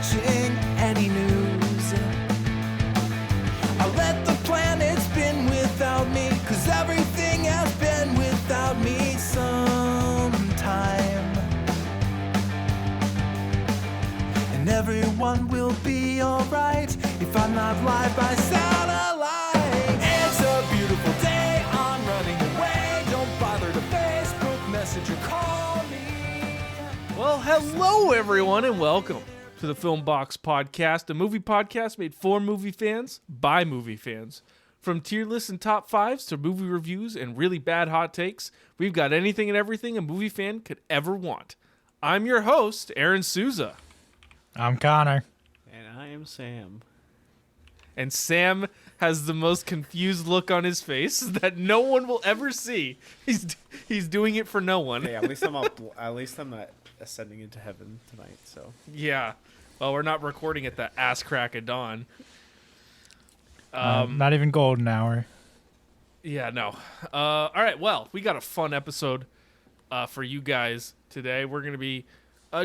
watching any news. I let the planet spin without me, 'cause everything has been without me sometime. And everyone will be alright if I'm not live by satellite. It's a beautiful day, I'm running away. Don't bother to Facebook message or call me. Well, hello everyone and welcome to the Film Box Podcast, a movie podcast made for movie fans by movie fans. From tier lists and top fives to movie reviews and really bad hot takes, we've got anything and everything a movie fan could ever want. I'm your host, Aaron Souza. I'm Connor. And I am Sam. And Sam has the most confused look on his face that no one will ever see. He's doing it for no one. Hey, at least I'm not ascending into heaven tonight. So Yeah. Well, we're not recording at the ass crack of dawn. Not even golden hour. Yeah, no. All right, well, we got a fun episode for you guys today. We're gonna be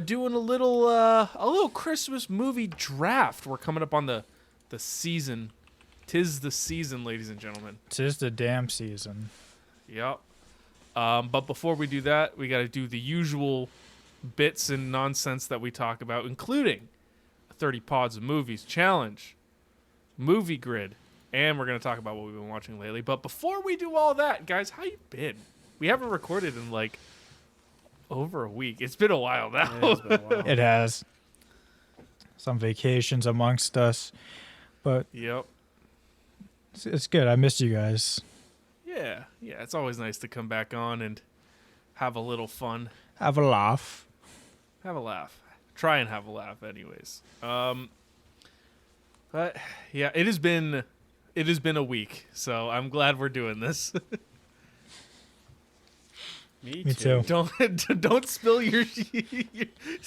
doing a little Christmas movie draft. We're coming up on the season. 'Tis the season, ladies and gentlemen. 'Tis the damn season. Yep. But before we do that, we got to do the usual bits and nonsense that we talk about, including a 30 Pods of Movies challenge, movie grid, and we're going to talk about what we've been watching lately. But before we do all that, guys, how you been? We haven't recorded in like over a week. It's been a while now. it has been a while. It has. Some vacations amongst us, but Yep. it's good. I missed you guys. Yeah. It's always nice to come back on and have a little fun. Have a laugh. Have a laugh. Try and have a laugh, anyways. But yeah, it has been a week, so I'm glad we're doing this. Me Me too. Don't spill your.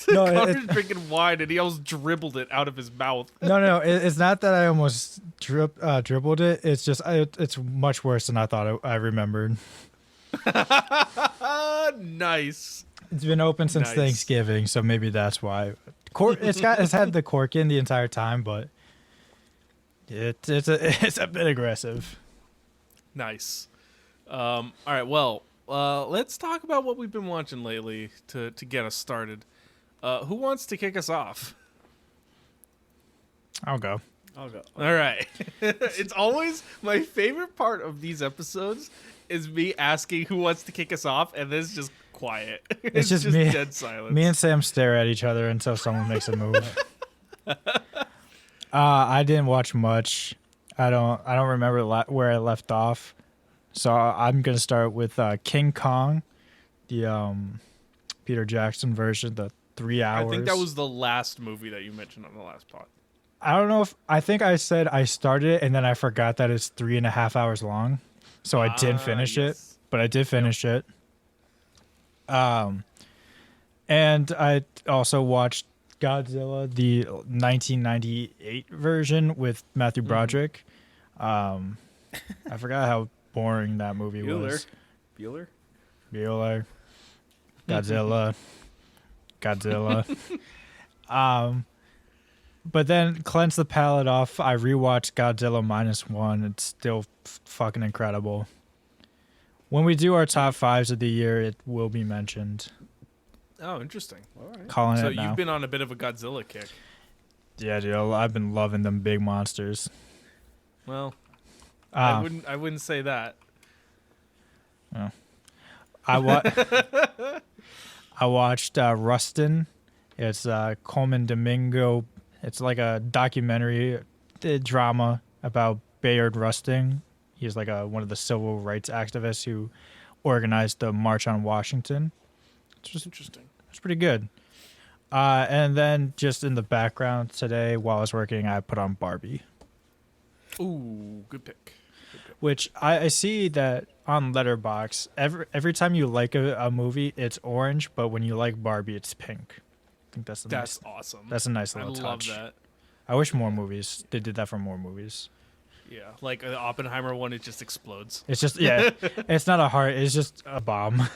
No, Connor's drinking wine and he almost dribbled it out of his mouth. No. It's not that I almost dribbled it. It's just it's much worse than I thought I remembered. Nice. It's been open since Nice. Thanksgiving, so maybe that's why. It's had the cork in the entire time, but it's a bit aggressive. Nice. All right. Well, let's talk about what we've been watching lately to get us started. Who wants to kick us off? I'll go. I'll go. All right. It's always my favorite part of these episodes is me asking who wants to kick us off, and then it's just quiet. It's just me- dead silence. Me and Sam stare at each other until someone makes a move. I didn't watch much. I don't remember where I left off. So I'm gonna start with King Kong, the Peter Jackson version, the 3 hours. I think that was the last movie that you mentioned on the last pod. I don't know I think I said I started it and then I forgot that it's 3.5 hours long. So I didn't finish it, but I did finish it. And I also watched Godzilla, the 1998 version with Matthew Broderick. I forgot how boring that movie was. Bueller? Bueller. Godzilla. But then cleanse the palate off. I rewatched Godzilla -1. It's still fucking incredible. When we do our top fives of the year, it will be mentioned. Oh, interesting. All right. Calling So it now. you've been on a bit of a Godzilla kick. Yeah, dude. I've been loving them big monsters. Well, Ah. I wouldn't say that. I watched Rustin. It's Coleman Domingo. It's like a documentary drama about Bayard Rustin. He's like one of the civil rights activists who organized the March on Washington. It's just Interesting. It's pretty good. And then just in the background today while I was working, I put on Barbie. Ooh, good pick. Which I see that on Letterboxd, every time you like a movie, it's orange, but when you like Barbie, it's pink. I think that's Awesome. That's a nice I little touch. love that. I wish more movies. They did that for more movies. Yeah, like the Oppenheimer one, it just explodes. It's just it's not a heart. It's just a bomb.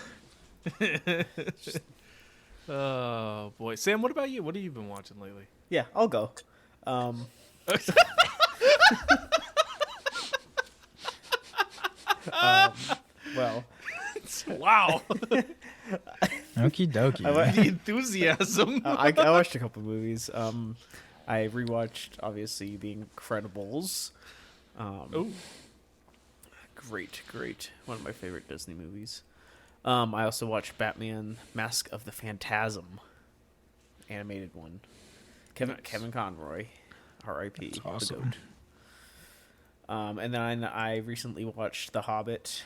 Oh boy, Sam, what about you? What have you been watching lately? Yeah, I'll go. Well, Wow, Okie dokie. the enthusiasm. I watched a couple movies. I rewatched obviously The Incredibles. Oh, Great. One of my favorite Disney movies. I also watched Batman: Mask of the Phantasm, animated one. Nice. Kevin Conroy, R.I.P. That's awesome. And then I recently watched The Hobbit,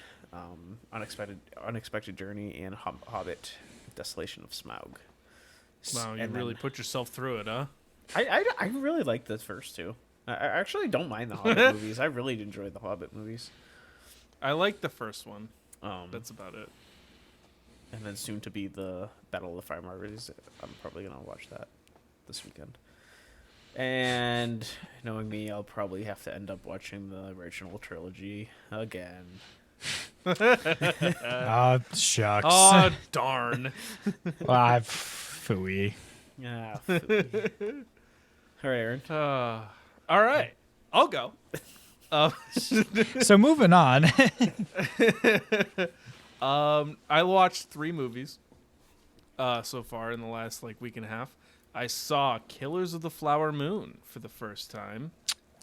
Unexpected Journey, and Hobbit: Desolation of Smaug. wow, you And really then- put yourself through it, huh? I really like the first two. I actually don't mind the Hobbit movies. I really enjoy the Hobbit movies. I like the first one. That's That's about it. and then soon to be the Battle of the Fire Martyrs. I'm probably gonna watch that this weekend. And knowing me, I'll probably have to end up watching the original trilogy again. Shucks. Oh darn! Phooey. Yeah. All right, Aaron. All right, I'll go. So moving on. I watched 3 movies so far in the last week and a half. I saw Killers of the Flower Moon for the first time,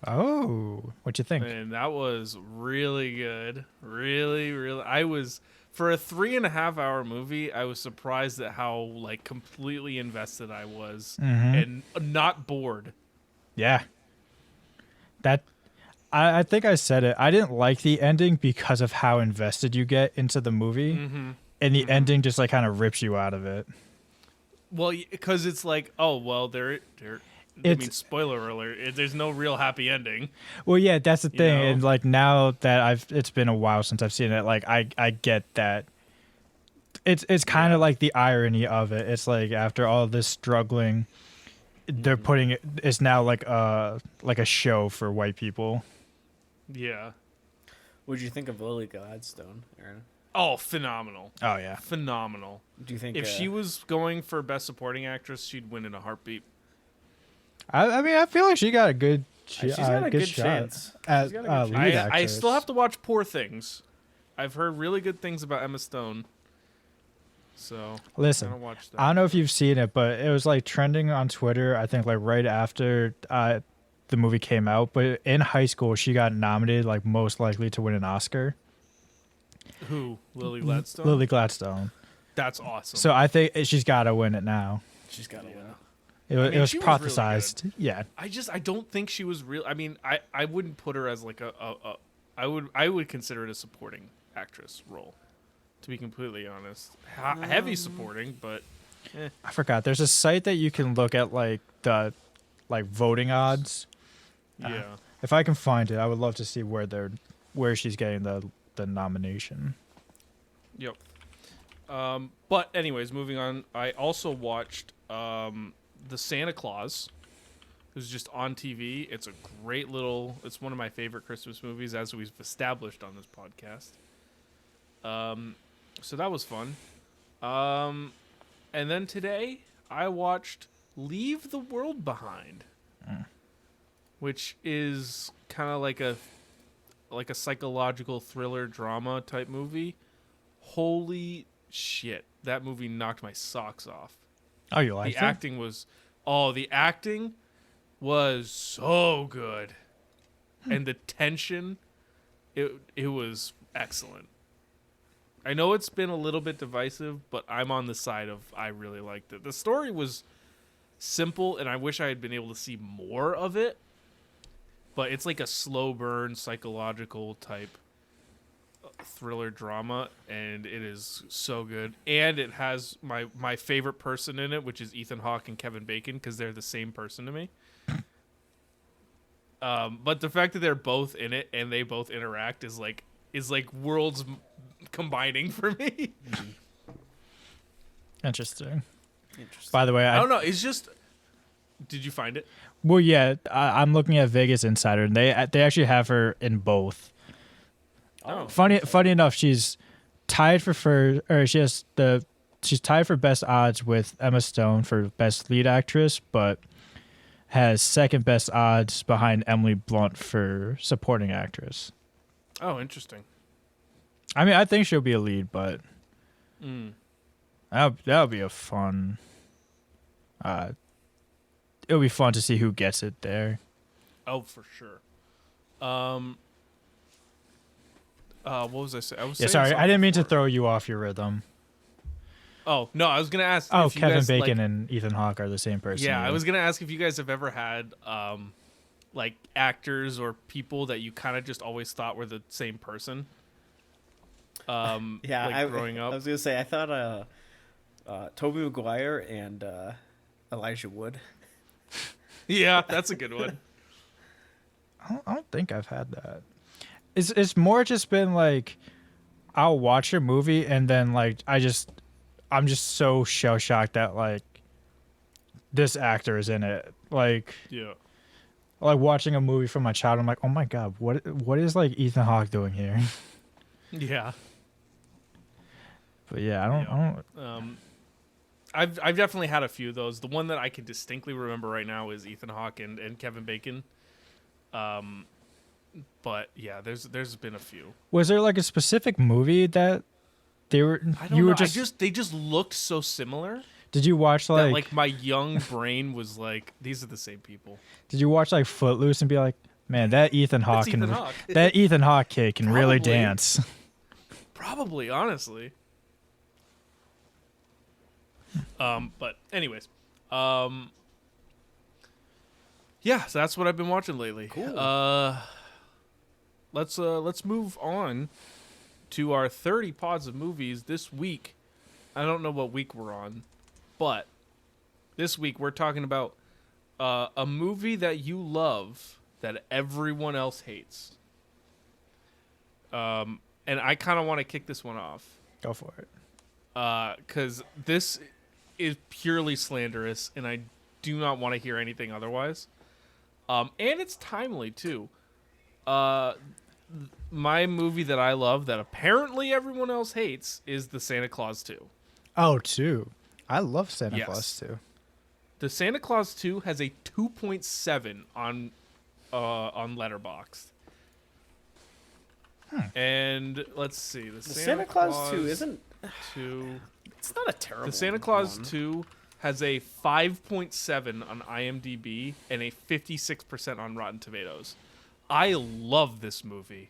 Oh, what you think? and that was really good. Really. I was for a 3.5-hour movie. I was surprised at how completely invested I was and not bored. Yeah. That I think I said it. I didn't like the ending because of how invested you get into the movie. And the ending just kind of rips you out of it. Well, because it's oh well, I mean, spoiler alert. There's no real happy ending. Well, yeah, that's the thing. know? And now that it's been a while since I've seen it, I get that. It's kind of like the irony of it. It's after all this struggling, they're putting it. It's now like a show for white people. Yeah. What did you think of Lily Gladstone, Aaron? Oh, phenomenal. Oh yeah. Phenomenal. Do you think If she was going for Best Supporting Actress, she'd win in a heartbeat. I mean, I feel like she got a good. she's got a good shot chance. at She's got a good lead I actress. still have to watch Poor Things. I've heard really good things about Emma Stone. So Listen, I'm gonna watch that. I don't know if you've seen it, but it was trending on Twitter. I think right after the movie came out. But in high school, she got nominated most likely to win an Oscar. Who? Lily Gladstone? Lily Gladstone. That's awesome. So I think she's got to win it now. She's got to win. It mean, was she was really prophesized. Yeah. I don't think she was real. I mean, I wouldn't put her as I would consider it a supporting actress role, to be completely honest. Heavy supporting, but I forgot. There's a site that you can look at the voting odds. yeah. If I can find it, I would love to see where she's getting the nomination. Yep. But anyways, moving on. I also watched The Santa Claus. It was just on TV. It's a great little. It's one of my favorite Christmas movies, as we've established on this podcast. So that was fun. And then today I watched Leave the World Behind, which is kind of like a psychological thriller drama type movie. Holy shit, that movie knocked my socks off. Oh, you like The acting was so good. And the tension, it was excellent. I know it's been a little bit divisive, but I'm on the side of I really liked it. The story was simple, and I wish I had been able to see more of it. But it's like a slow burn, psychological type thriller drama, and it is so good. And it has my favorite person in it, which is Ethan Hawke and Kevin Bacon, because they're the same person to me. But the fact that they're both in it and they both interact is like worlds combining for me. Interesting. By the way, I don't know. It's just. Did you find it? Well, yeah, I'm looking at Vegas Insider, and they actually have her in both. Oh, Funny enough, she's tied for first, or she has the she's tied for best odds with Emma Stone for best lead actress, but has second best odds behind Emily Blunt for supporting actress. Oh, interesting. I mean, I think she'll be a lead, but that'll be a fun. It'll be fun to see who gets it there. Oh, for sure. What was I saying? Sorry, I didn't mean to throw you off your rhythm. Oh no, I was gonna ask. Oh, if you Kevin guys, Bacon like, and Ethan Hawke are the same person. Yeah, I was gonna ask if you guys have ever had like actors or people that you kind of just always thought were the same person. Growing up. I was gonna say I thought Tobey Maguire and Elijah Wood. Yeah, that's a good one. I don't think I've had that. It's more just been like I'll watch a movie and then like I'm just so shell shocked that like this actor is in it. Like Yeah. like watching a movie from my child, I'm like, oh my god, what is like Ethan Hawke doing here? Yeah. But yeah, I don't. I've definitely had a few of those. The one that I can distinctly remember right now is Ethan Hawke and Kevin Bacon. But yeah, there's been a few. Was there like a specific movie that they were? I don't know. They just looked so similar. Did you watch That, like my young brain was like, these are the same people. Did you watch like Footloose and be like, man, that Ethan Hawke Ethan Hawke. that Ethan Hawke kid can really Probably. dance. Probably, honestly. But anyways, yeah, so that's what I've been watching lately. Cool. Let's move on to our 30 pods of movies this week. I don't know what week we're on, but this week we're talking about a movie that you love that everyone else hates. And I kind of want to kick this one off. Go for it. Because this is purely slanderous, and I do not want to hear anything otherwise. And it's timely, too. My movie that I love that apparently everyone else hates is The Santa Claus 2. Oh, 2. I love Santa Yes. Claus 2. The Santa Claus 2 has a 2.7 on Letterboxd. And let's see. The Santa Claus 2 isn't. 2. It's not a terrible. The Santa Claus one. 2 has a 5.7 on IMDb and a 56% on Rotten Tomatoes. I love this movie.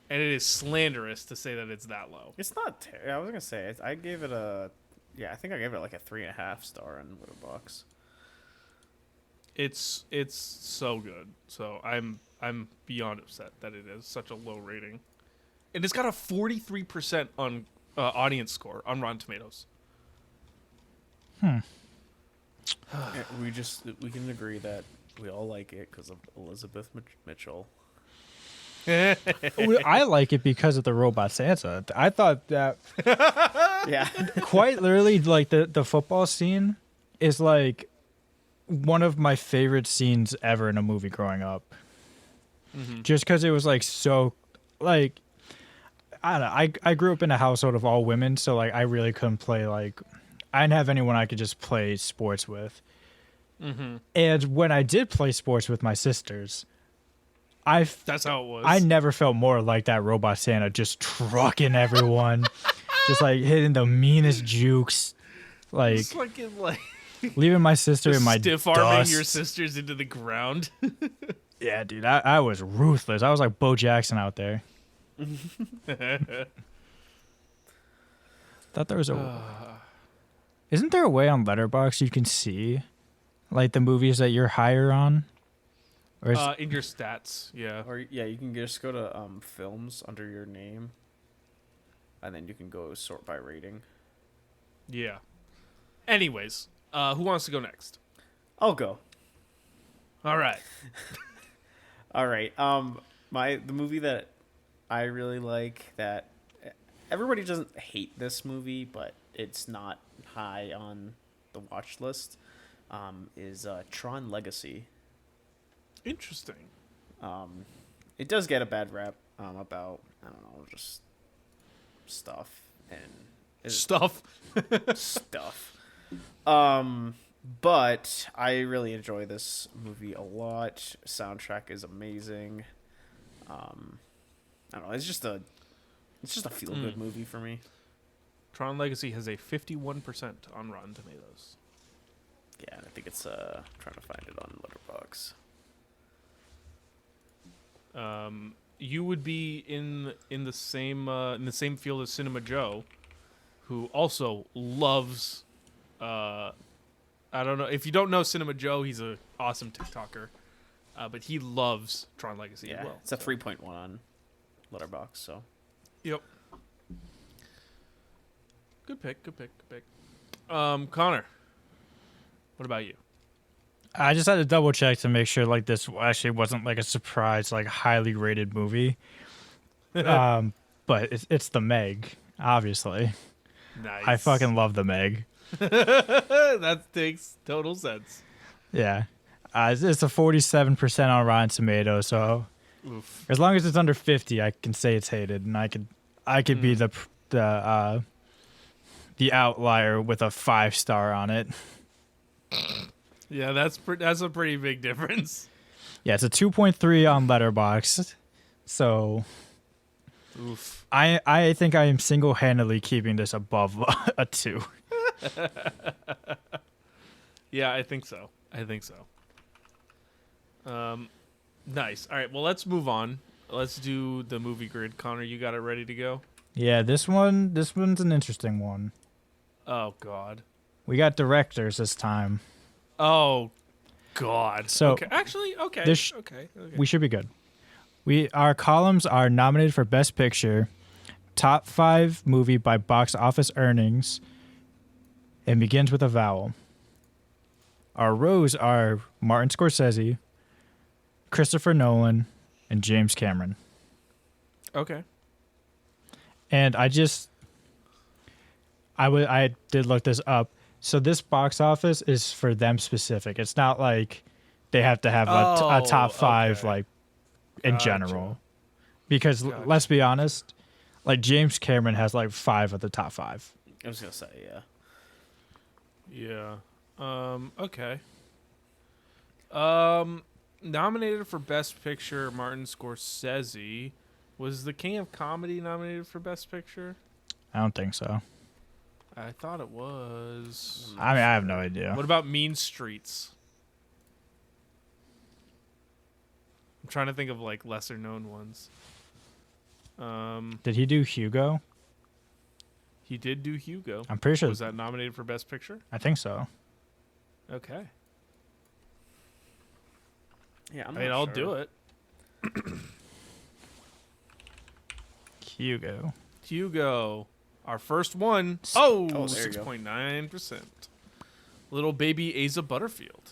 And it is slanderous to say that it's that low. It's not terrible. I was gonna say I gave it a. Yeah, I think I gave it like a 3.5 star on Letterboxd. It's so good. So I'm beyond upset that it is such a low rating. And it's got a 43% on audience score on Rotten Tomatoes. We can agree that we all like it because of Elizabeth Mitchell. I like it because of the robot Santa. I thought that Yeah. quite literally, like the football scene is like one of my favorite scenes ever in a movie growing up. Just because it was like so, like, I don't know. I grew up in a household of all women, so like I really couldn't play like I didn't have anyone I could just play sports with. And when I did play sports with my sisters, That's how it was. I never felt more like that robot Santa, just trucking everyone, just like hitting the meanest jukes, like It's fucking like leaving my sister in my stiff arming dust. your sisters into the ground. Yeah, dude, I was ruthless. I was like Bo Jackson out there. Thought there was a. Isn't there a way on Letterboxd you can see, like the movies that you're higher on, or is, In your stats, yeah. Or yeah, you can just go to films under your name, and then you can go sort by rating. Yeah. Anyways, who wants to go next? I'll go. All right. All right. The movie that I really like that everybody doesn't hate this movie, but it's not high on the watch list, is Tron Legacy. Interesting. It does get a bad rap about, I don't know, just stuff, and Stuff. stuff. But I really enjoy this movie a lot. Soundtrack is amazing. I don't know. It's just a feel good movie for me. Tron Legacy has a 51% on Rotten Tomatoes. Yeah, I think it's trying to find it on Letterboxd. You would be in the same field as Cinema Joe, who also loves. I don't know if you don't know Cinema Joe. He's an awesome TikToker, but he loves Tron Legacy Yeah, as well. it's a 3.1 on Letterboxd. So Yep. Good pick. Connor, what about you? I just had to double check to make sure like this actually wasn't like a surprise, like highly rated movie. But it's the Meg, obviously. Nice. I fucking love the Meg. That makes total sense. Yeah. It's a 47% on Rotten Tomatoes, so Oof. as long as it's under 50, I can say it's hated, and I could be the outlier with a 5-star on it. Yeah, that's a pretty big difference. Yeah, it's a 2.3 on Letterboxd. So Oof. I think I am single-handedly keeping this above a 2. Yeah, I think so. Nice. All right, well, let's move on. Let's do the movie grid. Connor, you got it ready to go? Yeah, this one's an interesting one. Oh, God. We got directors this time. Oh, God. So, okay. Actually, okay. Okay. We should be good. Our columns are nominated for Best Picture, Top 5 Movie by Box Office Earnings, and begins with a vowel. Our rows are Martin Scorsese, Christopher Nolan, and James Cameron. Okay. And I did look this up. So this box office is for them specific. It's not like they have to have a top 5 okay. like in Gotcha. general. Because let's be honest, like James Cameron has like 5 of the top 5. I was gonna say, yeah. Yeah. Okay. Nominated for Best Picture, Martin Scorsese. Was The King of Comedy nominated for Best Picture? I don't think so. I thought it was. I mean, I have no idea. What about Mean Streets? I'm trying to think of like lesser known ones. Did he do Hugo? He did do Hugo. I'm pretty sure. Was that nominated for Best Picture? I think so. Okay. Yeah, I'll do it. Hugo. Hugo. Our first one. Oh, there you go. 6.9%. Little baby Asa Butterfield.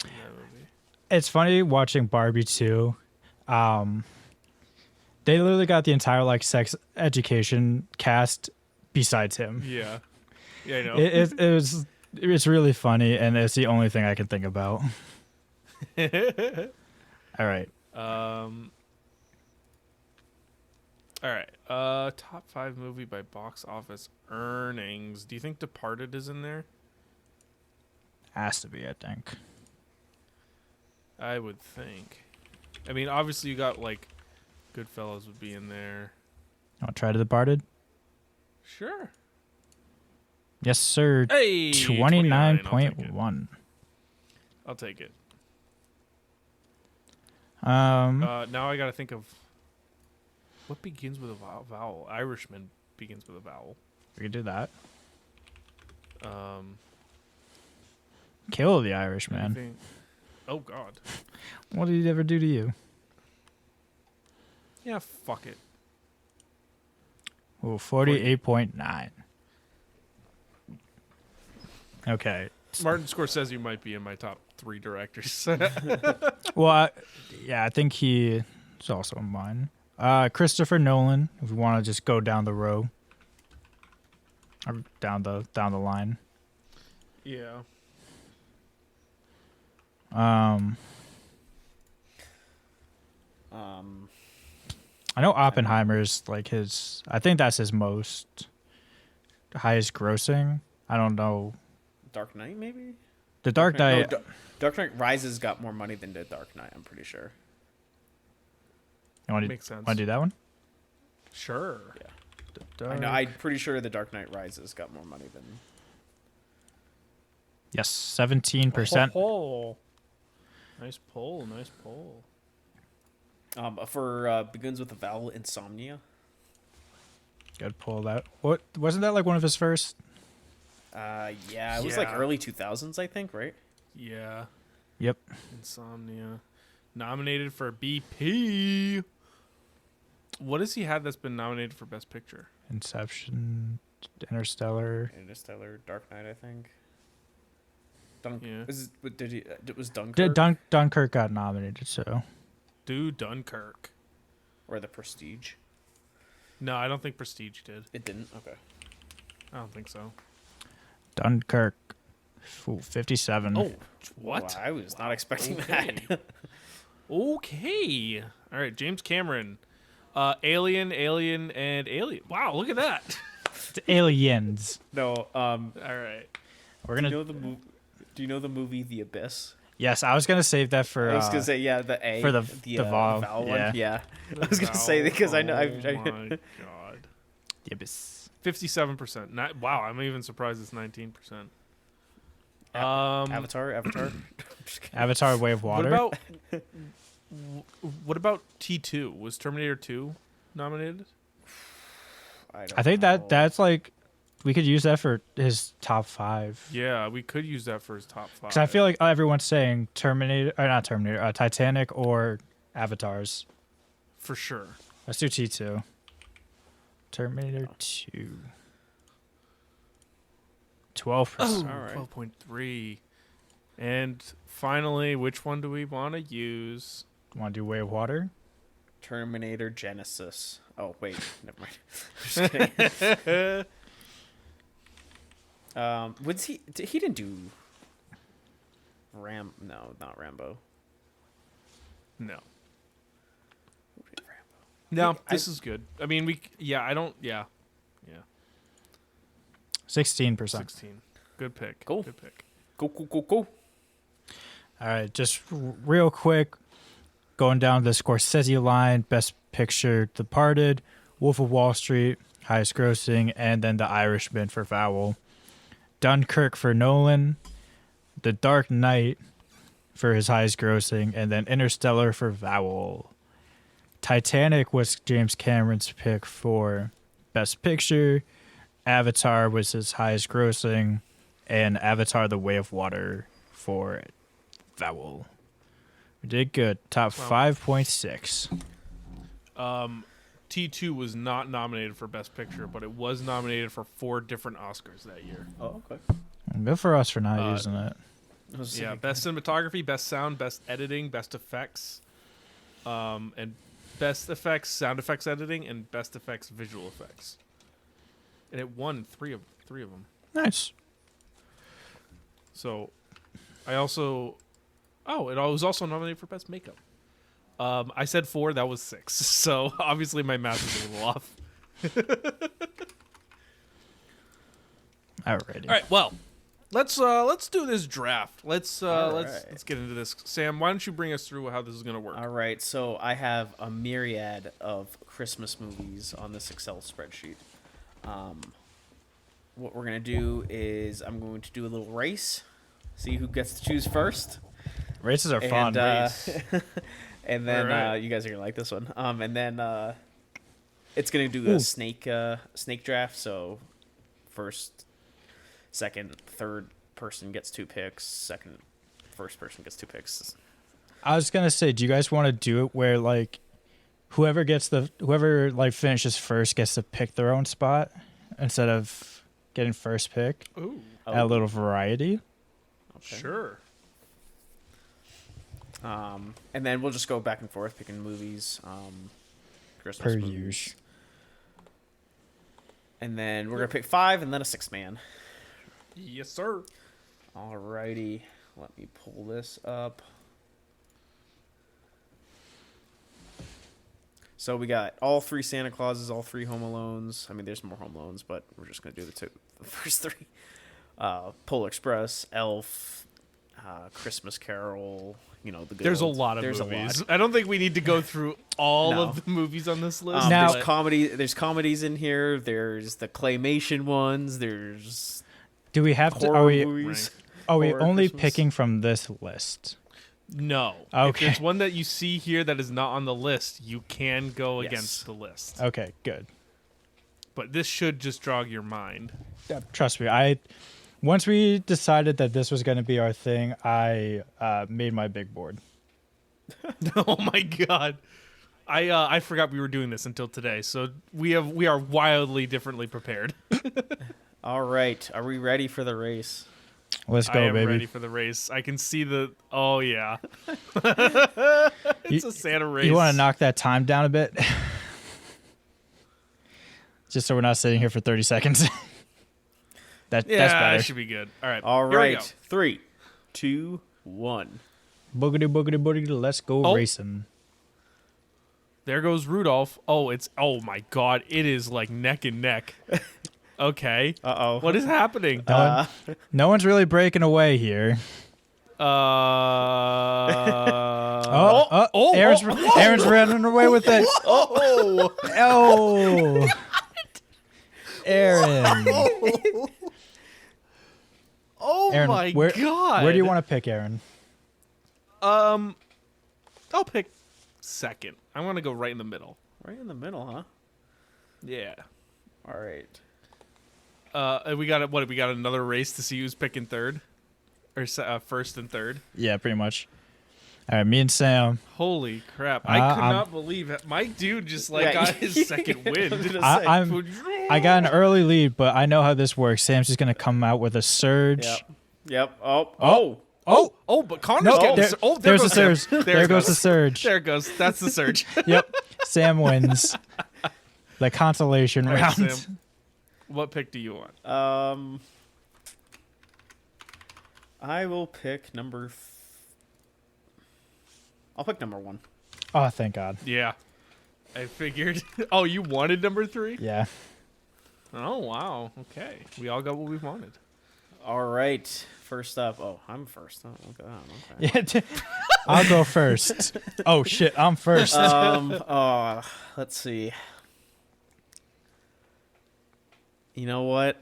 In that movie. It's funny watching Barbie 2. They literally got the entire like sex education cast besides him. Yeah. Yeah, I know. It's really funny, and it's the only thing I can think about. All right. All right. Top 5 movie by box office earnings. Do you think Departed is in there? Has to be, I think. I would think. I mean, obviously you got like Goodfellas would be in there. Want to try to Departed? Sure. Yes, sir. Hey, 29.1. I'll take it. Now I got to think of what begins with a vowel. Irishman begins with a vowel. we could do that. Kill the Irishman. Anything- Oh God. What did he ever do to you? Yeah, fuck it. Oh, 48.9. Okay. Martin Scorsese might be in my top 3 directors. Well, I think he is also in mine. Christopher Nolan, if we want to just go down the row. Or down the line. Yeah. I know Oppenheimer's like his. I think that's his most highest grossing. I don't know. Dark Knight, maybe. The Dark Knight. No, Dark Knight Rises got more money than the Dark Knight. I'm pretty sure. Makes sense. Want to do that one? Sure. Yeah. I know. I'm pretty sure the Dark Knight Rises got more money than. Yes, 17%. Oh, nice pull. Nice pull. For Begins with a Vowel, Insomnia. Good pull. That. What wasn't that like one of his first? Yeah, it was like early 2000s, I think, right? Yeah. Yep. Insomnia. Nominated for BP. What has he had that's been nominated for Best Picture? Interstellar. Interstellar, Dark Knight, I think. Yeah. It was Dunkirk? Dunkirk got nominated, so. Dude, Dunkirk. Or The Prestige? No, I don't think Prestige did. It didn't? Okay. I don't think so. Dunkirk. Ooh, 57. Oh, what? Wow, I was not expecting Okay. that. Okay. All right, James Cameron. Alien, and Alien. Wow, look at that. It's Aliens. No, All right. We're gonna. Do you know the movie The Abyss? Yes, I was gonna save that for. I was gonna say the A for the vowel vowel, one. yeah. Yeah, I was gonna say because I know. Oh my god. The Abyss. 57%. Wow, I'm even surprised it's 19%. Avatar. Avatar: Way of Water. What about T2? Was Terminator 2 nominated? I think that's like, we could use that for his top 5. Yeah, we could use that for his top 5. Because I feel like everyone's saying Titanic or Avatars. For sure. Let's do T2. Terminator 2. 12%. Oh, All right. 12.3. And finally, which one do we want to use? Want to do Way of Water? Terminator Genesis. Oh wait, never mind. Just kidding. He didn't do No, not Rambo. No. Who did Rambo? No, this is good. I mean, 16%. 16. Good pick. Cool. Good pick. Go. All right, just real quick, going down the Scorsese line: Best Picture, Departed, Wolf of Wall Street, highest grossing, and then The Irishman for Vowel. Dunkirk for Nolan, The Dark Knight for his highest grossing, and then Interstellar for Vowel. Titanic was James Cameron's pick for Best Picture. Avatar was his highest grossing, and Avatar: The Way of Water for Vowel. We did good. Top 5.6. T2 was not nominated for Best Picture, but it was nominated for 4 different Oscars that year. Oh, okay. Good for us for not using it. Yeah, Best Cinematography, Best Sound, Best Editing, Best Effects, and Best Effects, Sound Effects Editing, and Best Effects Visual Effects. And it won three of them. Nice. So, it was also nominated for Best Makeup. I said 4, that was 6. So obviously my math is a little off. Alrighty. All right, well, let's do this draft. Let's get into this. Sam, why don't you bring us through how this is gonna work? All right, so I have a myriad of Christmas movies on this Excel spreadsheet. What we're gonna do is I'm going to do a little race, see who gets to choose first. Races are fun. And then Alright. you guys are gonna like this one. And then it's gonna do a snake draft. So first, second, third person gets 2 picks. First person gets 2 picks. I was gonna say, do you guys want to do it where like whoever finishes first gets to pick their own spot instead of getting first pick? Ooh, Add a little variety. Okay. sure. And then we'll just go back and forth picking movies. Christmas Per movies. usual. And then we're gonna pick 5 and then a 6-man. Yes, sir. Alrighty, let me pull this up. So we got all 3 Santa Clauses, all 3 Home Alones. I mean, there's more Home Alones, but we're just gonna do the the first three. Polar Express, Elf, Christmas Carol. You know, the good There's a old- lot of there's movies. A lot. I don't think we need to go through all No. of the movies on this list. Now- There's comedy. There's comedies in here. There's the claymation ones. There's Do we have to? horror Are we? movies. Are we horror only Christmas. picking from this list? No. Okay. If there's one that you see here that is not on the list, you can go Yes. against the list. Okay, good. But this should just jog your mind. Trust me, once we decided that this was going to be our thing, I made my big board. Oh my god. I forgot we were doing this until today. So we are wildly differently prepared. All right, are we ready for the race? Let's I go, am baby. ready for the race. I can see the oh yeah. It's a Santa race. You want to knock that time down a bit? Just so we're not sitting here for 30 seconds. That's Yeah, better. that should be good. All right. All here we right, go. 3, 2, 1. Boogity, boogity, boogity, let's go Oh. racing. There goes Rudolph. Oh my god, it is like neck and neck. Okay. Uh-oh. What is happening? No one's really breaking away here. Aaron's running away with it. Oh. Oh, Aaron. Oh Aaron, my where, god. Where do you want to pick, Aaron? I'll pick second. I want to go right in the middle. Right in the middle, huh? Yeah. All right. We got what? We got another race to see who's picking third, or first and third. Yeah, pretty much. All right, me and Sam. Holy crap! I could I'm- not believe it. My dude just like Yeah, got his second win. I got an early lead, but I know how this works. Sam's just gonna come out with a surge. Yep. Oh. But Connor's No, getting there- there's goes the surge. Sam. There goes the surge. There it goes. That's the surge. Yep, Sam wins. The consolation All right, round. Sam, what pick do you want? I will pick I'll pick number 1. Oh, thank God. Yeah, I figured. Oh, you wanted number 3? Yeah. Oh wow. Okay, we all got what we wanted. All right. First up. Oh, I'm first. Oh, okay. Yeah. I'll go first. Oh shit, I'm first. Let's see. You know what?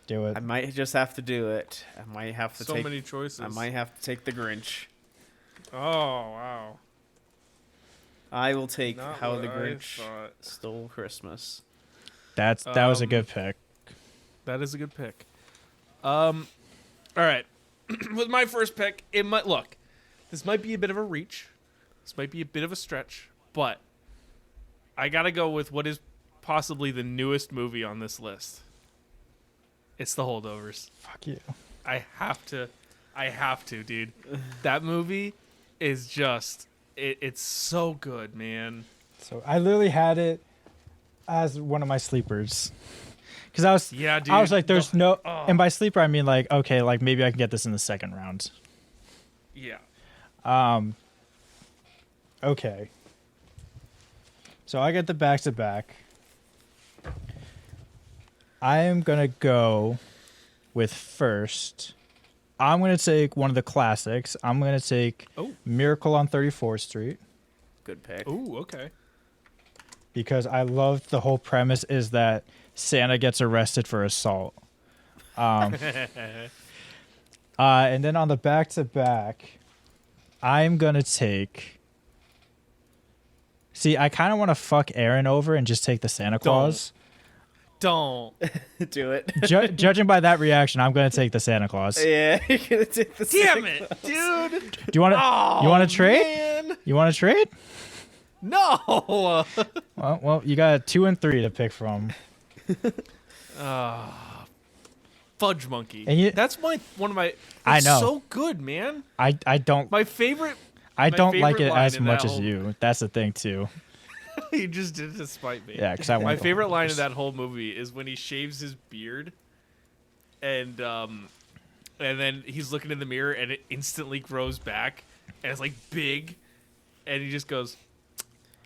Do it. I might just have to do it. I might have to So take. many choices. I might have to take the Grinch. Oh wow. I will take Not How what the I Grinch thought. Stole Christmas. That was a good pick. That is a good pick. All right. With my first pick, it might look. This might be a bit of a reach. This might be a bit of a stretch, but I gotta go with what is possibly the newest movie on this list. It's The Holdovers. Fuck you. I have to, dude. That movie is just. It's so good, man. So I literally had it as one of my sleepers. Because I was, Yeah, dude. I was like, there's no, Oh. and by sleeper I mean like, okay, like maybe I can get this in the second round. Yeah. Okay. So I get the back to back. I am gonna go with first. I'm gonna take one of the classics. I'm gonna take Oh. Miracle on 34th Street Good pick. Ooh, okay. because I love the whole premise is that Santa gets arrested for assault. And then on the back to back, I'm gonna take. See, I kind of want to fuck Aaron over and just take the Santa Claus. Don't. Do it. Judging by that reaction, I'm gonna take the Santa Claus. Yeah, you're gonna take the. Damn it, dude. Do you want to? Oh, you want to trade? man. You want to trade? No. Well, you got 2 and 3 to pick from. Fudge Monkey. And you- That's one of my. I it's know. So good, man. I don't My favorite. I my don't like favorite it line as in much that as whole- you. That's the thing too. He just did it to spite me. Yeah, because I My want favorite line of that whole movie is when he shaves his beard, and then he's looking in the mirror and it instantly grows back, and it's like big, and he just goes,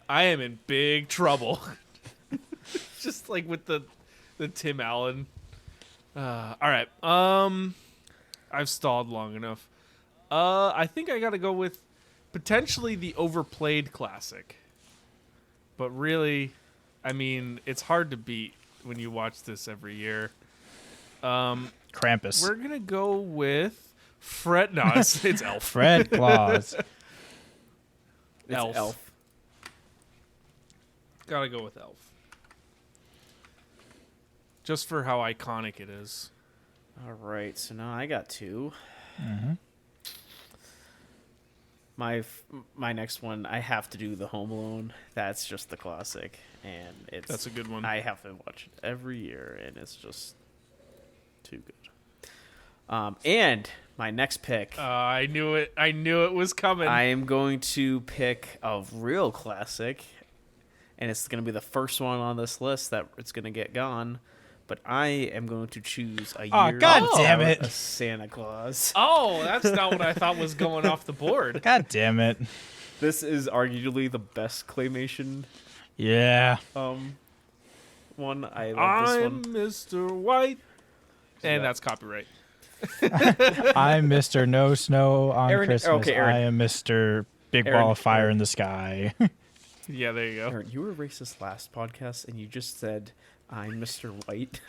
"I am in big trouble." Just like with the The Tim Allen. All right. I've stalled long enough. I think I got to go with potentially the overplayed classic. But really, I mean, it's hard to beat when you watch this every year. Krampus. We're going to go with Fred. No, it's Elf. Fred Claus. It's Elf. Elf. Gotta go with Elf. Just for how iconic it is. All right, so now I got two. Mm-hmm. My next one, I have to do the Home Alone. That's just the classic, and That's a good one. I have to watch it every year, and it's just too good. And my next pick, I knew it. I knew it was coming. I am going to pick a real classic, and it's going to be the first one on this list that it's going to get gone. But I am going to choose a Aw, year God without damn it. a Santa Claus. Oh, that's not what I thought was going off the board. God damn it. This is arguably the best claymation Yeah. one. I love this I'm one. Mr. White. And Yeah. that's copyright. I'm Mr. No Snow on Aaron- Christmas. okay, Aaron. I am Mr. Big Aaron, Ball of Fire Aaron. in the Sky. Yeah, there you go. Aaron, you were racist last podcast, and you just said, I'm Mr. White.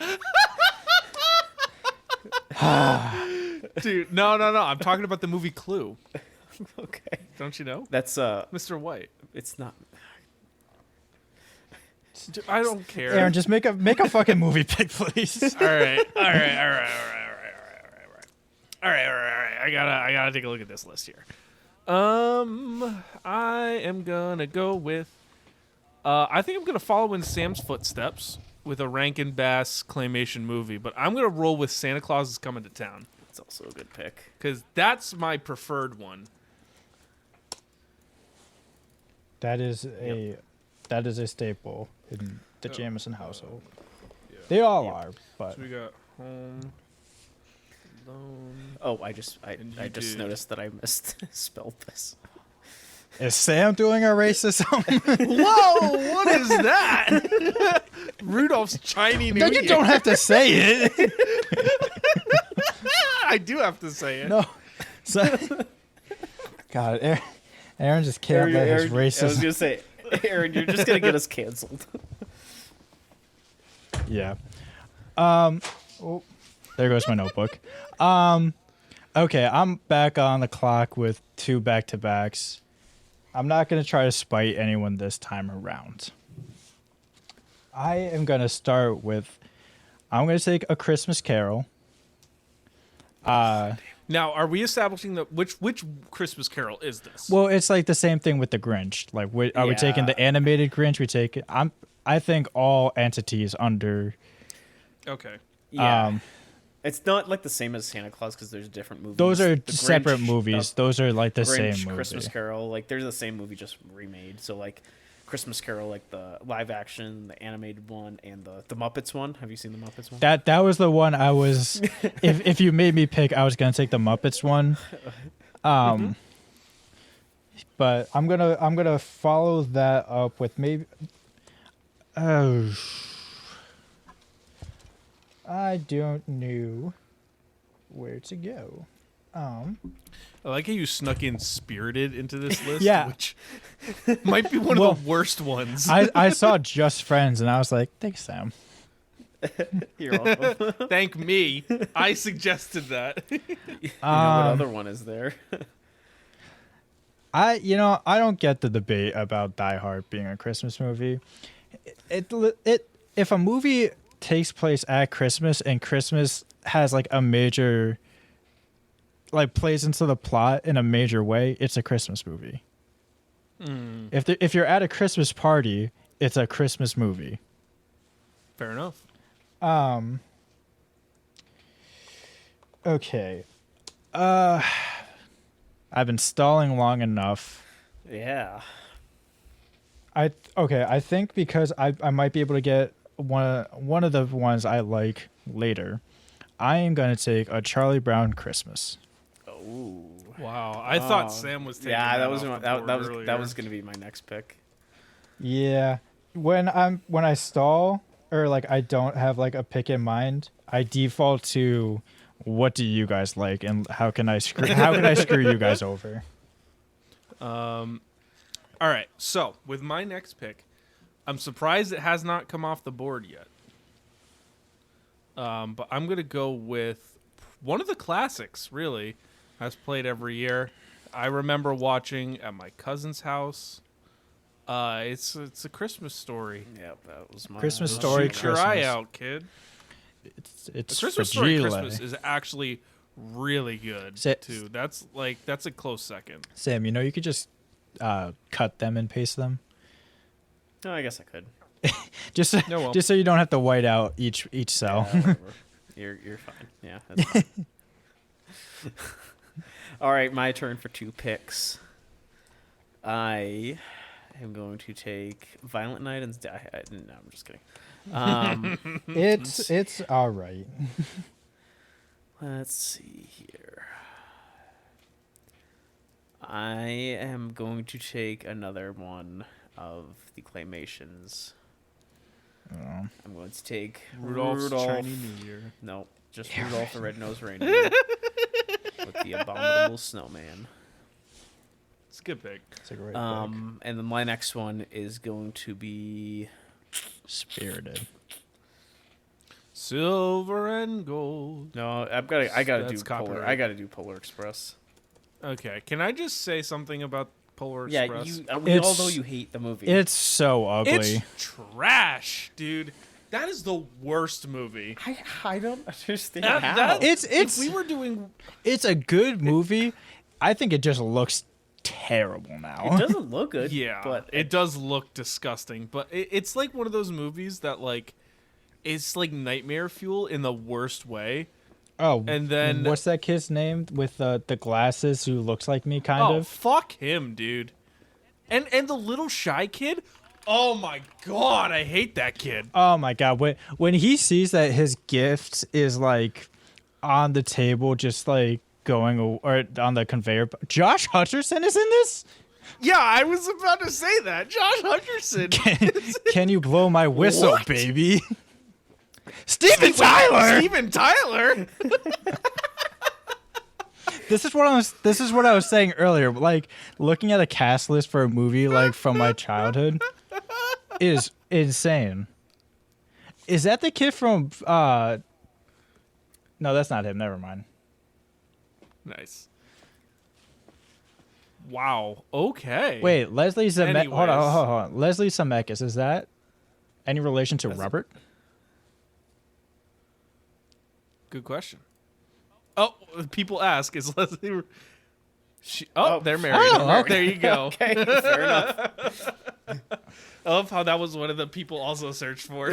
Dude, no. I'm talking about the movie Clue. Okay. Don't you know? That's, Mr. White. it's not. Dude, I don't care. Aaron, just make a fucking movie pick, please. All right. I gotta take a look at this list here. I am gonna go with. I think I'm gonna follow in Sam's footsteps with a Rankin Bass claymation movie, but I'm gonna roll with Santa Claus is Coming to Town It's also a good pick. because that's my preferred one. That is a staple in the Oh. Jamison household. Yeah. They all are, but So we got Home Alone. Oh, I just And you did. noticed that I misspelled this. is Sam doing a racism? Whoa! What is that? Rudolph's Chinese New No, Year. you don't have to say it. I do have to say it. No. So, God, Aaron just can't let his I was racism. gonna say, Aaron, you're just gonna get us canceled. Yeah. Oh, there goes my notebook. Okay, I'm back on the clock with 2 back-to-backs. I'm not going to try to spite anyone this time around. I am going to start with, I'm going to take A Christmas Carol. Now, are we establishing which Christmas Carol is this? Well, it's like the same thing with the Grinch. Like, are we taking the animated Grinch? I think all entities under. Okay. Yeah. It's not like the same as Santa Claus because there's different movies. Those are The separate Grinch, movies. Those are like the Grinch, same movie. Christmas Carol, like they're the same movie just remade. So like Christmas Carol, like the live action, the animated one, and the Muppets one. Have you seen the Muppets one? That was the one I was. if you made me pick, I was gonna take the Muppets one. But I'm gonna follow that up with maybe. Oh. I don't know where to go. I like how you snuck in Spirited into this list, Yeah. which might be one Well, of the worst ones. I saw Just Friends and I was like, thanks, Sam. You're welcome. Thank me. I suggested that. You know what other one is there? I don't get the debate about Die Hard being a Christmas movie. If a movie takes place at Christmas and Christmas has like a major, like plays into the plot in a major way, it's a Christmas movie. If you're at a Christmas party, it's a Christmas movie. Fair enough. Okay. I've been stalling long enough. Yeah. I think because I might be able to get one of the ones I like later. I am going to take A Charlie Brown Christmas. Oh. Wow. I thought Sam was taking Yeah, that off was the that board was earlier. that was gonna be my next pick. Yeah. When I stall, or like I don't have like a pick in mind, I default to what do you guys like and how can I screw you guys over? All right. So with my next pick, I'm surprised it has not come off the board yet. But I'm gonna go with one of the classics. Really, I've played every year. I remember watching at my cousin's house. It's a Christmas Story. Yep, that was my Christmas Story. Shoot your eye out, kid. It's The Christmas Story fragile. Christmas is actually really good too. That's a close second. Sam, you know you could just cut them and paste them. No, I guess I could. Just No, well. just so you don't have to white out each cell. Yeah, whatever. You're fine. Yeah, that's fine. All right, my turn for 2 picks. I am going to take Violent Night and no, I'm just kidding. It's all right. Let's see here. I am going to take another one of the Claymations. Oh. I'm going to take Rudolph's Chinese New Year. No, just Rudolph the Red-Nosed Reindeer with the abominable snowman. It's a good pick. It's a great pick. And then my next one is going to be Spirited. Silver and gold. no. I gotta That's do Polar. copyright. I gotta do Polar Express. Okay, can I just say something about Polar Yeah, Express? we all It's- know you hate the movie. It's so ugly. It's trash, dude. That is the worst movie. I don't understand That- how. that- It's If we were doing, it's a good movie. I think it just looks terrible now. It doesn't look good. yeah, but it does look disgusting. But it's like one of those movies that like, it's like nightmare fuel in the worst way. Oh, And then- what's that kid's name with the glasses who looks like me, kind Oh, of? fuck him, dude. And the little shy kid. Oh my god, I hate that kid. Oh my god, when he sees that his gift is like on the table, just like going or on the conveyor. Josh Hutcherson is in this. Yeah, I was about to say that. Josh Hutcherson. Can you blow my whistle, What? baby? Steven Tyler. Steven Tyler. This is what I was saying earlier. Like looking at a cast list for a movie like from my childhood is insane. Is that the kid from? No, that's not him. Never mind. Nice. Wow. Okay. Wait, Leslie Zemeckis. Anyways. Hold on. Leslie Zemeckis. Is that any relation to Robert? Good question. Oh, people ask, is Leslie... they're married. Oh, okay. There you go. okay, fair enough. I love how that was one of the people also searched for.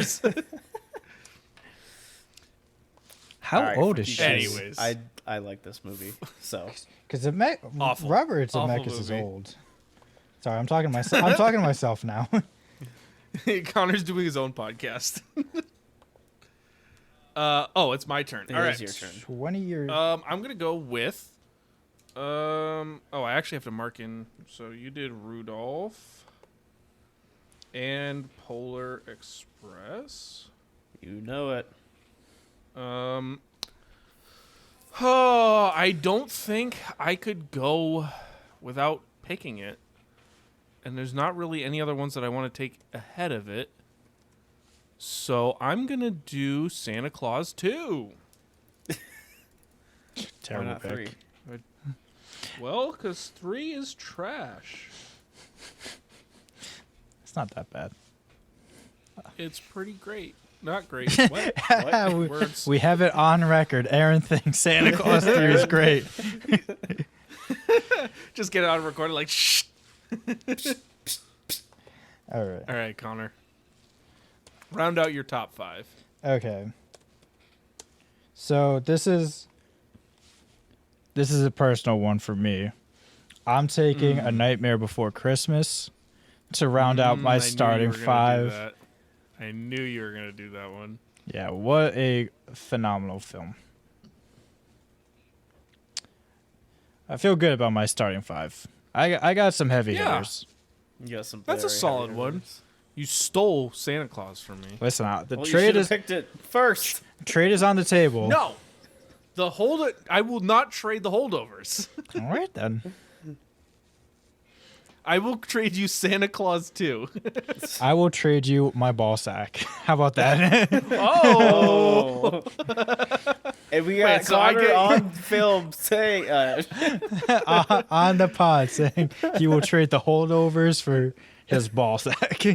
How All right, old fuck is you she? guys. Anyways, I like this movie. So Because Awful. Robert Awful Zemeckis is movie. old. Sorry, I'm talking to myself. I'm talking to myself now. Connor's doing his own podcast. It's my turn. it All is right. your turn. 20 years. I'm gonna go with. I actually have to mark in. So you did Rudolph and Polar Express. You know it. I don't think I could go without picking it. And there's not really any other ones that I want to take ahead of it. So I'm going to do Santa Claus 2. Why Terrible not pick. 3? Well, because 3 is trash. It's not that bad. It's pretty great. Not great. What? we, Words. we have it on record. Aaron thinks Santa Claus 3 is great. Just get it on recorded like, shh. All right. All right, Connor. Round out your top 5. Okay. So this is a personal one for me. I'm taking A Nightmare Before Christmas to round out my I knew you starting were gonna do 5. that. I knew you were going to do that one. Yeah, what a phenomenal film. I feel good about my starting 5. I got some heavy Yeah. hitters. You got some. That's a very solid heavy one. hitters. You stole Santa Claus from me. Listen, the Well, you trade should have is picked it first. trade is on the table. No. I will not trade the holdovers. All right then. I will trade you Santa Claus too. I will trade you my ball sack. How about that? Oh. And we got so I Connor get- on film saying, On the pod saying he will trade the holdovers for his ball sack.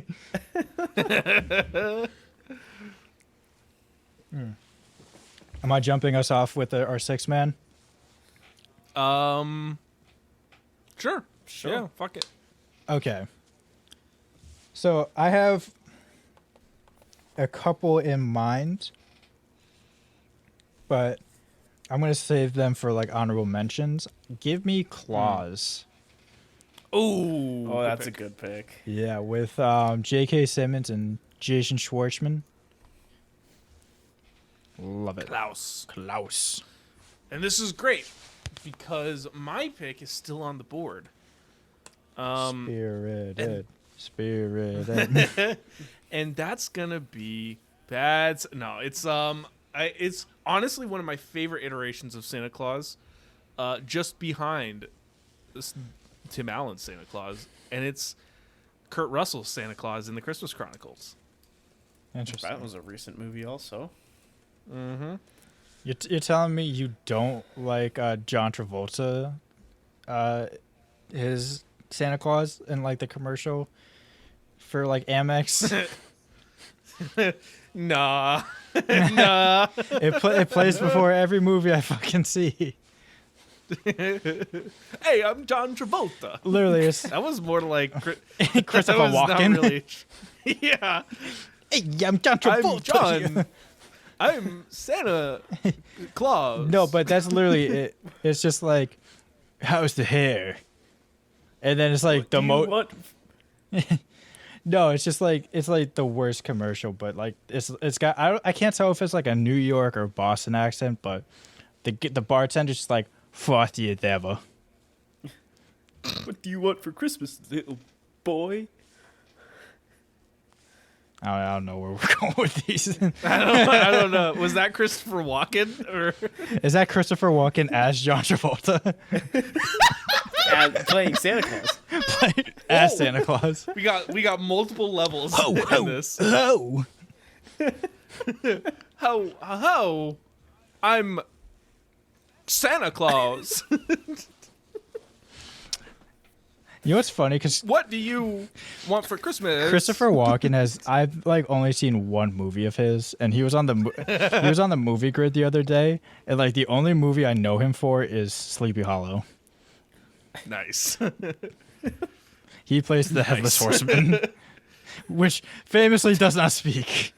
Am I jumping us off with our 6-man? Sure. Sure. Yeah, fuck it. Okay. So I have a couple in mind, but I'm going to save them for like honorable mentions. Give me Claws. Ooh. oh, that's a good pick. Yeah, with J.K. Simmons and Jason Schwartzman. Love it. Klaus. And this is great because my pick is still on the board. Spirited. And that's gonna be bad. No, it's honestly one of my favorite iterations of Santa Claus, just behind this Tim Allen's Santa Claus, and it's Kurt Russell's Santa Claus in the Christmas Chronicles. Interesting. That was a recent movie also. Mm-hmm. You're telling me you don't like John Travolta, his Santa Claus in like the commercial for like Amex? Nah, nah. It plays before every movie I fucking see. Hey, I'm John Travolta. Literally, it's That was more like Christopher that was not Walken. really- yeah, Hey, I'm John I'm Travolta. John. I'm Santa Claus. No, but that's literally it. It's just like, how's the hair? And then it's like the What? No, it's just like it's like the worst commercial, but like it's got I can't tell if it's like a New York or Boston accent, but the bartender's just like, fuck you, devil. What do you want for Christmas, little boy? I don't know where we're going with these. I don't know. Was that Christopher Walken or? Is that Christopher Walken as John Travolta? Playing Santa Claus. Played as Santa Claus. We got multiple levels in this. Hello. How? I'm Santa Claus. You know what's funny? Because What do you want for Christmas? Christopher Walken I've like only seen one movie of his, and he was on the movie grid the other day, and like the only movie I know him for is Sleepy Hollow. Nice. He plays the Headless Horseman, which famously does not speak.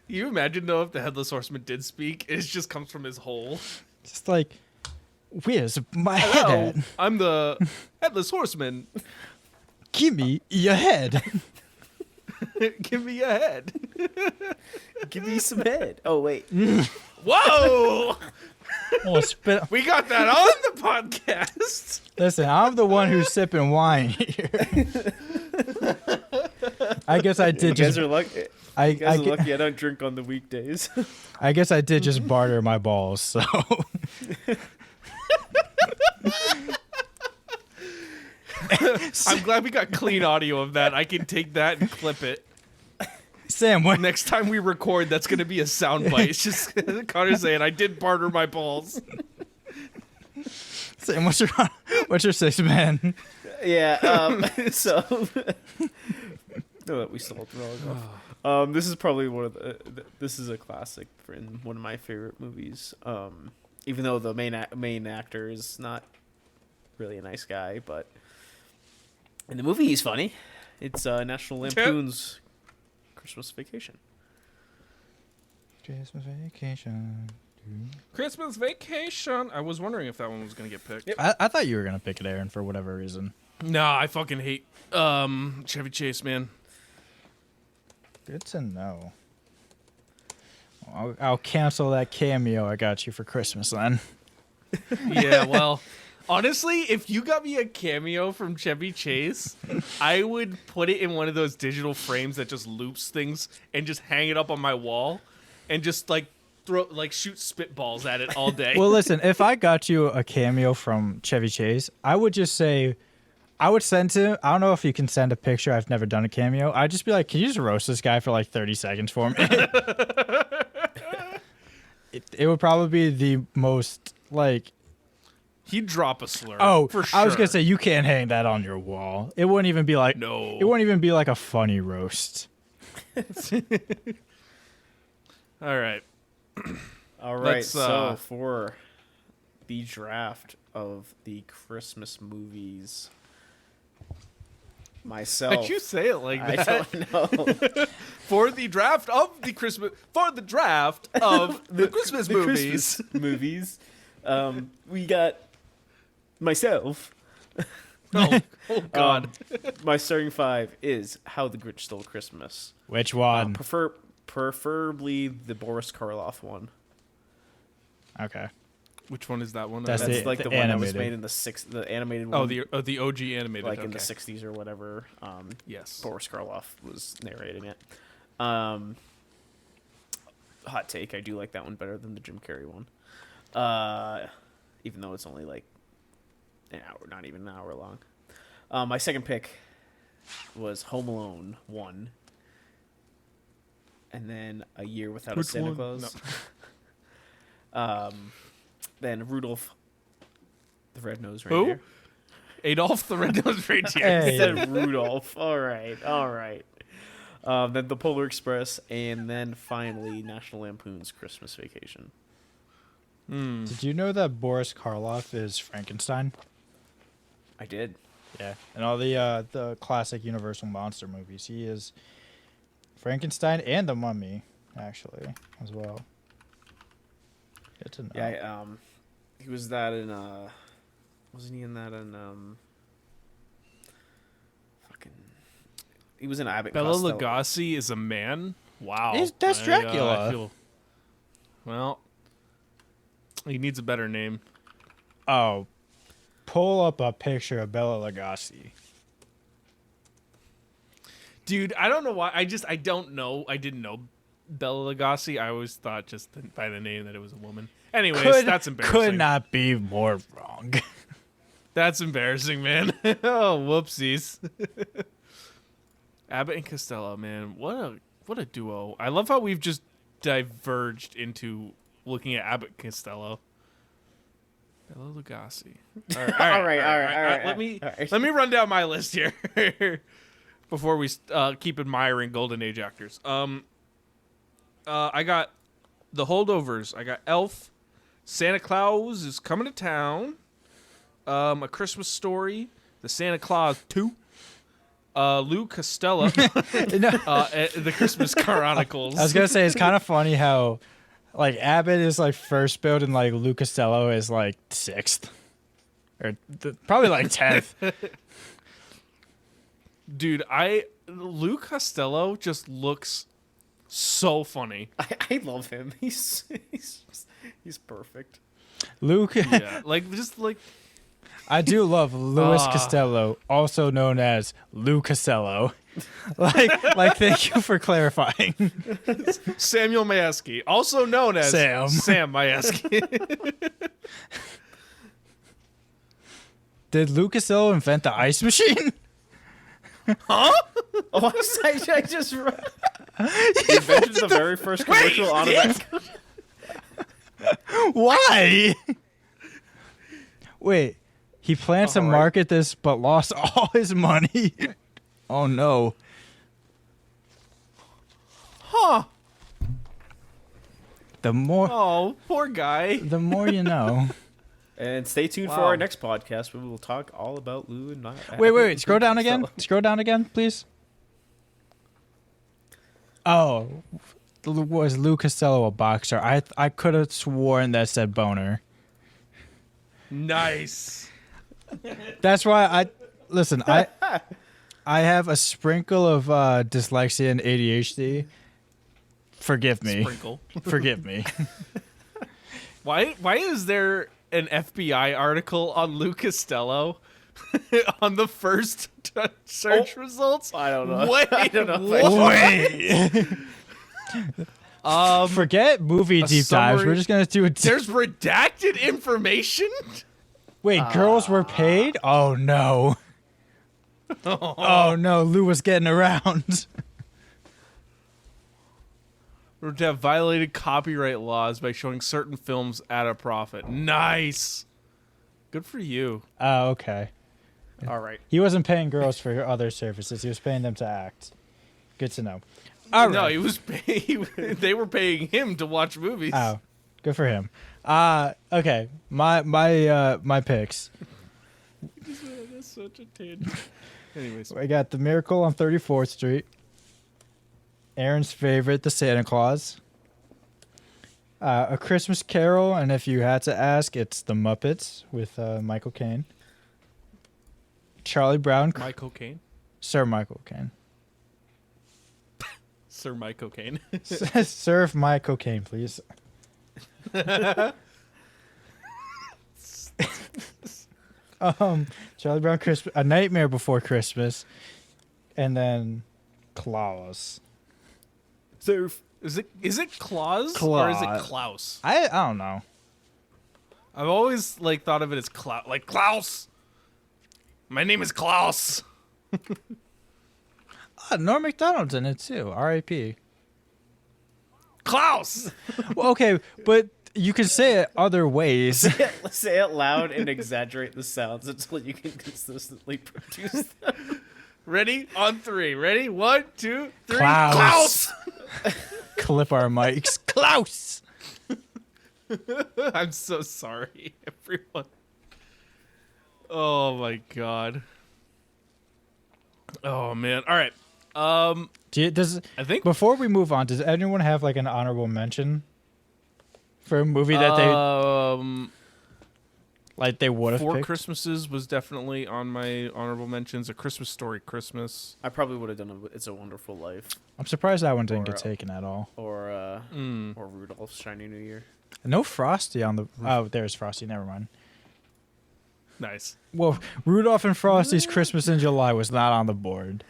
You imagine though if the Headless Horseman did speak, it just comes from his hole. Just like, where's my Hello, head at? I'm the Headless Horseman. Give me your head. Give me a head. Give me some head. Oh, wait. Whoa! Oh, spit. We got that on the podcast. Listen, I'm the one who's sipping wine here. I guess I did You guys just. are lucky. I You guys are gue- lucky I don't drink on the weekdays. I guess I did just barter my balls. So I'm glad we got clean audio of that. I can take that and clip it. Sam, what? Next time we record, that's going to be a soundbite. It's just Connor saying, I did barter my balls. Sam, what's your 6-man? Yeah. So no, we still wrong off. This is probably one of this is a classic in one of my favorite movies. Even though the main actor is not really a nice guy, but in the movie he's funny. It's National Lampoon's Christmas Vacation. Christmas vacation. Christmas Vacation. I was wondering if that one was going to get picked. Yep. I thought you were gonna pick it, Aaron, for whatever reason. Nah, I fucking hate Chevy Chase, man. Good to know. I'll cancel that cameo I got you for Christmas then. Yeah, well, Honestly, if you got me a cameo from Chevy Chase, I would put it in one of those digital frames that just loops things and just hang it up on my wall and just like shoot spitballs at it all day. Well, listen, if I got you a cameo from Chevy Chase, I would just say, I would send to, I don't know if you can send a picture. I've never done a cameo. I'd just be like, can you just roast this guy for like 30 seconds for me? It would probably be the most like, He'd drop a slur. oh, for sure. I was going to say, you can't hang that on your wall. It wouldn't even be like, No. It wouldn't even be like a funny roast. All right. All right, Let's, so for the draft of the Christmas movies, myself. Why'd you say it like I that? don't know. For the draft of the Christmas Christmas The movies. Christmas movies. We got myself. Oh God. My starting five is How the Grinch Stole Christmas. Which one? Preferably the Boris Karloff one. Okay. Which one is that one? That's That's the- like the the one that was animated. made in the animated one. the OG animated. like in the okay. 60s or whatever. Yes. Boris Karloff was narrating it. Hot take, I do like that one better than the Jim Carrey one. Even though it's only like an hour, not even an hour long. My second pick was Home Alone 1. And then A Year Without a Which Santa one? Claus. Then Rudolph the Red-Nosed Who? Reindeer. Adolf the Red-Nosed Reindeer. Hey. I said Rudolph. All right. Then The Polar Express, and then finally National Lampoon's Christmas Vacation. Did you know that Boris Karloff is Frankenstein? I did. Yeah, and all the classic Universal monster movies, he is Frankenstein and the Mummy, actually, as well. Good to know. Yeah, he was that in wasn't he in that in fucking he was in Abbott Bela Costello. Lugosi is a man. Wow. That's Dracula. I feel, well, he needs a better name. Oh, pull up a picture of Bela Lugosi. Dude, I don't know why. I don't know. I didn't know Bela Lugosi. I always thought just by the name that it was a woman. Anyways, that's embarrassing. Could not be more wrong. That's embarrassing, man. Oh, whoopsies. Abbott and Costello, man. What a duo. I love how we've just diverged into looking at Abbott and Costello. Bela Lugosi. All right. Let me run down my list here before we keep admiring Golden Age actors. I got The Holdovers. I got Elf. Santa Claus is Coming to Town. A Christmas Story. The Santa Claus 2. Lou Costello. The Christmas Chronicles. I was gonna say it's kind of funny how, like, Abbott is like first build and like Lou Costello is like sixth, or probably like 10th. Dude, Lou Costello just looks so funny. I love him. He's perfect. Luke. Yeah, just like I do love Louis Ah. Costello, also known as Lou Costello. like, thank you for clarifying. Samuel Mayeski, also known as Sam Mayeski. Did Lou Costello invent the ice machine? Oh, I just read. He invented the very first commercial automatic. Why? Wait, he plans to All right. market this but lost all his money. Oh no. Huh. The more Oh, poor guy. the more you know. And stay tuned for Wow. our next podcast where we will talk all about Lou and Wait. Scroll down again. Scroll down again, please. Oh, was Lou Costello a boxer? I could have sworn that said boner. Nice. That's why I have a sprinkle of dyslexia and ADHD. Forgive me. Sprinkle. Forgive me. Why is there an FBI article on Lou Costello on the first search results? I don't know. Wait, I don't know. what? Forget movie deep dives. summary- We're just gonna do a. There's redacted information? Wait, girls were paid? Oh no. Oh no, Lou was getting around. Or to have violated copyright laws by showing certain films at a profit. Nice. Good for you. Oh, okay. All right. He wasn't paying girls for other services. He was paying them to act. Good to know. All No, right. he was they were paying him to watch movies. Oh, good for him. Okay. My picks. That's such a tangent. Anyways, I got The Miracle on 34th Street. Aaron's favorite, The Santa Claus. A Christmas Carol, and if you had to ask, it's The Muppets with Michael Caine. Charlie Brown. Michael Caine. Sir Michael Caine. Sir Michael Caine. Serve my cocaine, please. Charlie Brown Christmas, A Nightmare Before Christmas, and then Klaus. Is it Klaus or is it Klaus? I don't know. I've always thought of it as Klaus. My name is Klaus. Norm Macdonald's in it too. R.I.P. Klaus. Well, okay, but you can say it other ways. Let's say it loud and exaggerate the sounds until you can consistently produce them. Ready? On three. Ready? 1, 2, 3. Klaus. Klaus. Clip our mics. Klaus. I'm so sorry, everyone. Oh my god. Oh man. All right. I think before we move on, does anyone have like an honorable mention for a movie that they would have Four picked? Christmases was definitely on my honorable mentions. A Christmas Story Christmas. I probably would have done It's a Wonderful Life I'm surprised that one didn't Or, get taken at all. or Rudolph's Shiny New Year. No Frosty on the. Oh, there's Frosty. Never mind. Nice. Well, Rudolph and Frosty's Christmas in July was not on the board.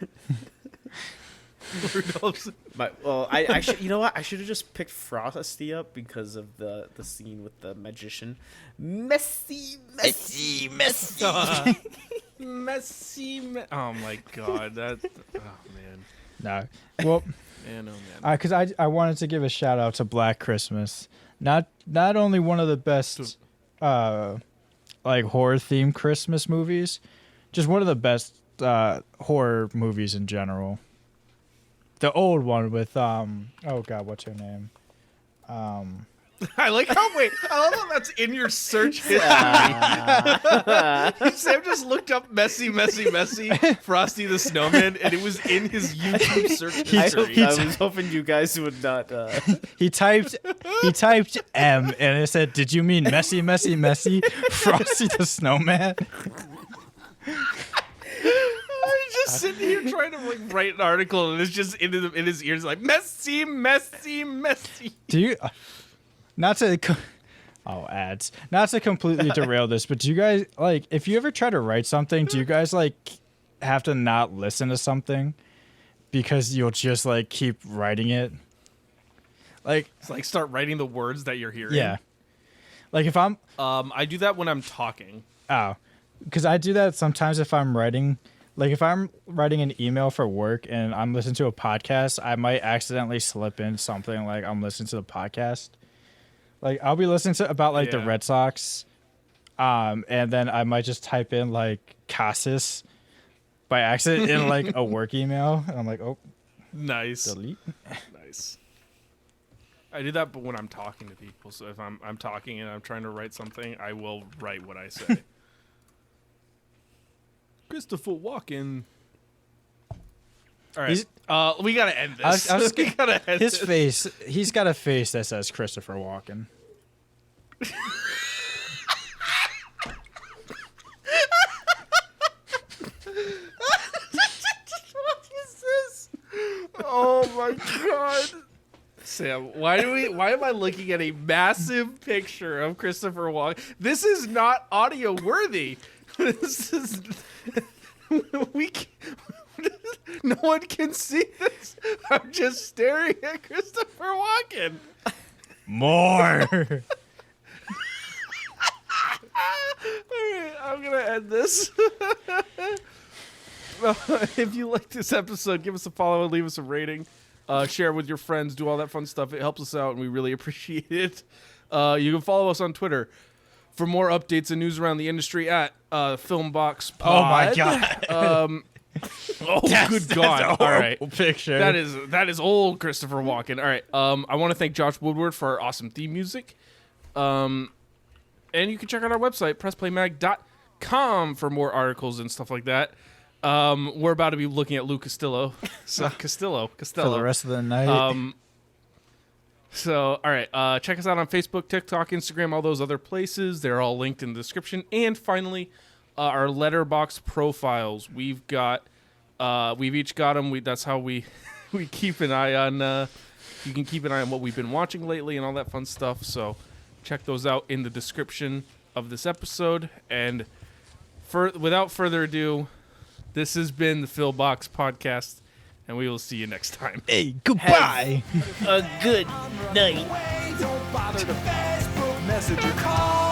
Rudolph's. I should. You know what? I should have just picked Frosty up because of the scene with the magician. Messy. Oh my god. That. Oh man. No. Well, Man, oh man. because I wanted to give a shout out to Black Christmas. Not only one of the best like horror themed Christmas movies, just one of the best horror movies in general. The old one with oh god, what's her name? I like how I love how that's in your search history. Sam just looked up messy Frosty the Snowman, and it was in his YouTube search history. I was hoping you guys would not. He typed M and it said, "Did you mean messy Frosty the Snowman?" I'm just sitting here trying to write an article, and it's just in his ears like messy. Do you not to ads. Not to completely derail this, but do you guys if you ever try to write something, do you guys have to not listen to something because you'll just keep writing it? It's start writing the words that you're hearing. Yeah. If I'm I do that when I'm talking. Oh, because I do that sometimes if I'm writing. If I'm writing an email for work and I'm listening to a podcast, I might accidentally slip in something like I'm listening to the podcast. I'll be listening to about the Red Sox, and then I might just type in Casas by accident in a work email, and I'm like, oh, Nice. delete. Nice. I do that, but when I'm talking to people. So if I'm talking and I'm trying to write something, I will write what I say. Christopher Walken. All right. We gotta end this. I was We gotta end His this. face, he's got a face that says Christopher Walken. What is this? Oh my god. Sam, why am I looking at a massive picture of Christopher Walken? This is not audio worthy. This is no one can see this. I'm just staring at Christopher Walken. More. Alright, I'm gonna end this. If you like this episode, give us a follow and leave us a rating. Share with your friends, do all that fun stuff. It helps us out and we really appreciate it. You can follow us on Twitter for more updates and news around the industry at Filmbox Pod. Oh my god. Good God. All right. Picture. That is old Christopher Walken. All right. I want to thank Josh Woodward for our awesome theme music. And you can check out our website, pressplaymag.com, for more articles and stuff like that. We're about to be looking at Lou Costello. So Costello. for the rest of the night. So, all right. Check us out on Facebook, TikTok, Instagram, all those other places. They're all linked in the description. And finally, our Letterboxd profiles. We've each got them. That's how we keep an eye on. You can keep an eye on what we've been watching lately and all that fun stuff. So, check those out in the description of this episode. And without further ado, this has been the Philbox Podcast, and we will see you next time. Hey, goodbye. A good night. Don't bother to Facebook message or call.